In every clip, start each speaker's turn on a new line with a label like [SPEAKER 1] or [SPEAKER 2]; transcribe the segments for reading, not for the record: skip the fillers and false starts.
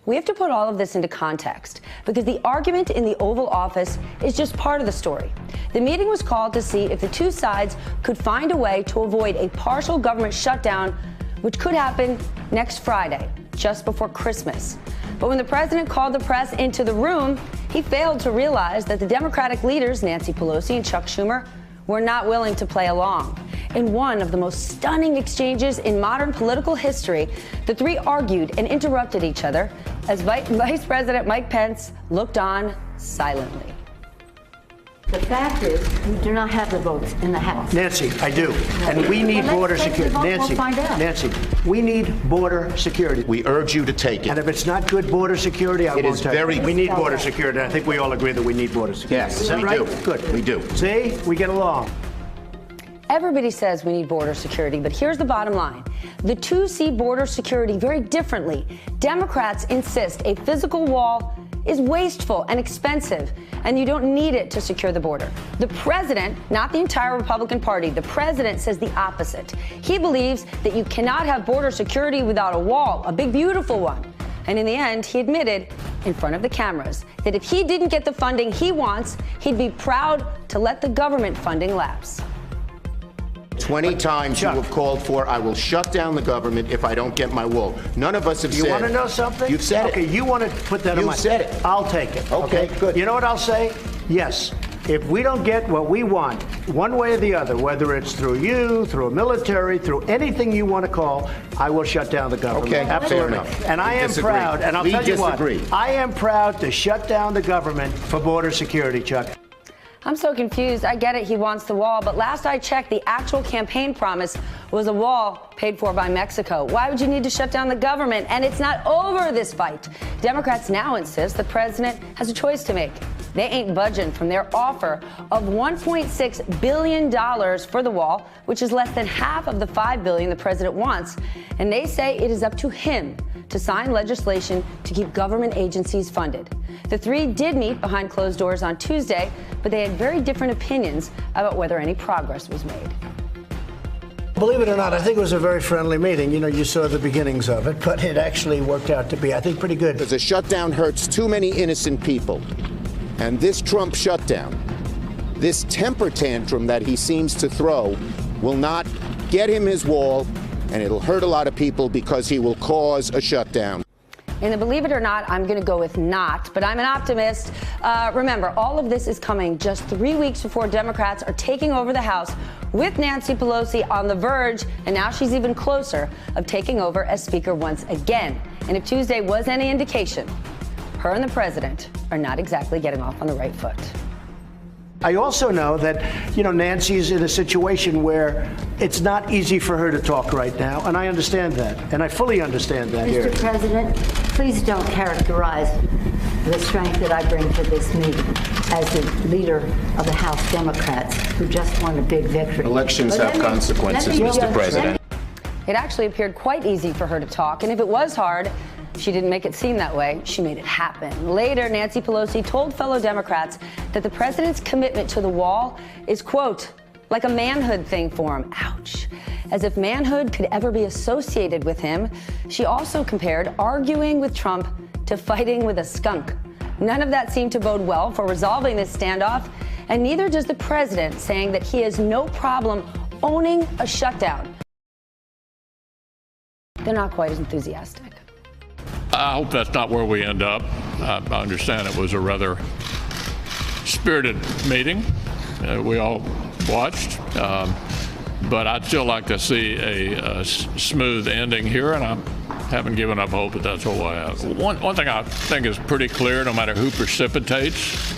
[SPEAKER 1] We have to put all of this into context because the argument in the Oval Office is just part of the story. The meeting was called to see if the two sides could find a way to avoid a partial government shutdown, which could happen next Friday, just before Christmas. But when the president called the press into the room, he failed to realize that the Democratic leaders, Nancy Pelosi and Chuck Schumer, were not willing to play along. In one of the most stunning exchanges in modern political history, the three argued and interrupted each other as Vice President Mike Pence looked on silently.
[SPEAKER 2] The fact is, we do not have the votes in the House.
[SPEAKER 3] Nancy, I do. And we need border security.
[SPEAKER 2] Nancy, we'll find out.
[SPEAKER 3] Nancy, we need border security.
[SPEAKER 4] We urge you to take it.
[SPEAKER 3] And if it's not good border security, I won't take it. We need border
[SPEAKER 2] Okay.
[SPEAKER 3] security. I think we all agree that we need border security.
[SPEAKER 4] Yes,
[SPEAKER 3] Is that
[SPEAKER 4] we
[SPEAKER 3] right?
[SPEAKER 4] do.
[SPEAKER 3] Good.
[SPEAKER 4] We do.
[SPEAKER 3] See? We get along.
[SPEAKER 1] Everybody says we need border security, but here's the bottom line. The two see border security very differently. Democrats insist a physical wall is wasteful and expensive, and you don't need it to secure the border. The president, not the entire Republican Party, the president says the opposite. He believes that you cannot have border security without a wall, a big, beautiful one. And in the end, he admitted in front of the cameras that if he didn't get the funding he wants, he'd be proud to let the government funding lapse.
[SPEAKER 4] 20 times you have called for, I will shut down the government if I don't get my wall. None of us have said.
[SPEAKER 3] You want to know something?
[SPEAKER 4] You've said
[SPEAKER 3] okay,
[SPEAKER 4] it.
[SPEAKER 3] you want to put that on my...
[SPEAKER 4] You've said it.
[SPEAKER 3] I'll take it.
[SPEAKER 4] Okay, good.
[SPEAKER 3] You know what I'll say? Yes. If we don't get what we want, one way or the other, whether it's through you, through a military, through anything you want to call, I will shut down the government.
[SPEAKER 4] Okay,
[SPEAKER 3] absolutely.
[SPEAKER 4] fair enough.
[SPEAKER 3] And I am
[SPEAKER 4] disagree.
[SPEAKER 3] proud, and I'll
[SPEAKER 4] We
[SPEAKER 3] tell you what,
[SPEAKER 4] disagree.
[SPEAKER 3] I am proud to shut down the government for border security, Chuck.
[SPEAKER 1] I'm so confused. I get it, he wants the wall, but last I checked, the actual campaign promise was a wall paid for by Mexico. Why would you need to shut down the government? And it's not over, this fight. Democrats now insist the president has a choice to make. They ain't budging from their offer of $1.6 billion for the wall, which is less than half of the $5 billion the president wants. And they say it is up to him to sign legislation to keep government agencies funded. The three did meet behind closed doors on Tuesday, but they had very different opinions about whether any progress was made.
[SPEAKER 3] Believe it or not, I think it was a very friendly meeting. You know, you saw the beginnings of it, but it actually worked out to be, I think, pretty good.
[SPEAKER 4] Because a shutdown hurts too many innocent people. And this Trump shutdown, this temper tantrum that he seems to throw, will not get him his wall, and it'll hurt a lot of people because he will cause a shutdown.
[SPEAKER 1] In the believe it or not, I'm going to go with not, but I'm an optimist. Remember, all of this is coming just 3 weeks before Democrats are taking over the House with Nancy Pelosi on the verge, and now she's even closer of taking over as Speaker once again. And if Tuesday was any indication, her and the president are not exactly getting off on the right foot.
[SPEAKER 3] I also know that, you know, Nancy's in a situation where it's not easy for her to talk right now, and I understand that, and I fully understand that here.
[SPEAKER 2] Mr. President, please don't characterize the strength that I bring to this meeting as the leader of the House Democrats who just won a big victory.
[SPEAKER 4] Elections have consequences, Mr. President.
[SPEAKER 1] It actually appeared quite easy for her to talk, and if it was hard, she didn't make it seem that way. She made it happen. Later, Nancy Pelosi told fellow Democrats that the president's commitment to the wall is, quote, like a manhood thing for him. Ouch. As if manhood could ever be associated with him. She also compared arguing with Trump to fighting with a skunk. None of that seemed to bode well for resolving this standoff, and neither does the president, saying that he has no problem owning a shutdown. They're not quite as enthusiastic.
[SPEAKER 5] I hope that's not where we end up. I understand it was a rather spirited meeting. We all watched. But I'd still like to see a smooth ending here, and I haven't given up hope that that's all I have. One thing I think is pretty clear, no matter who precipitates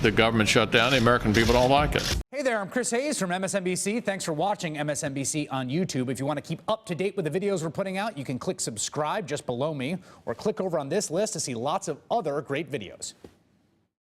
[SPEAKER 5] the government shutdown, the American people don't like it.
[SPEAKER 6] Hey there, I'm Chris Hayes from MSNBC. Thanks for watching MSNBC on YouTube. If you want to keep up to date with the videos we're putting out, you can click subscribe just below me, or click over on this list to see lots of other great videos.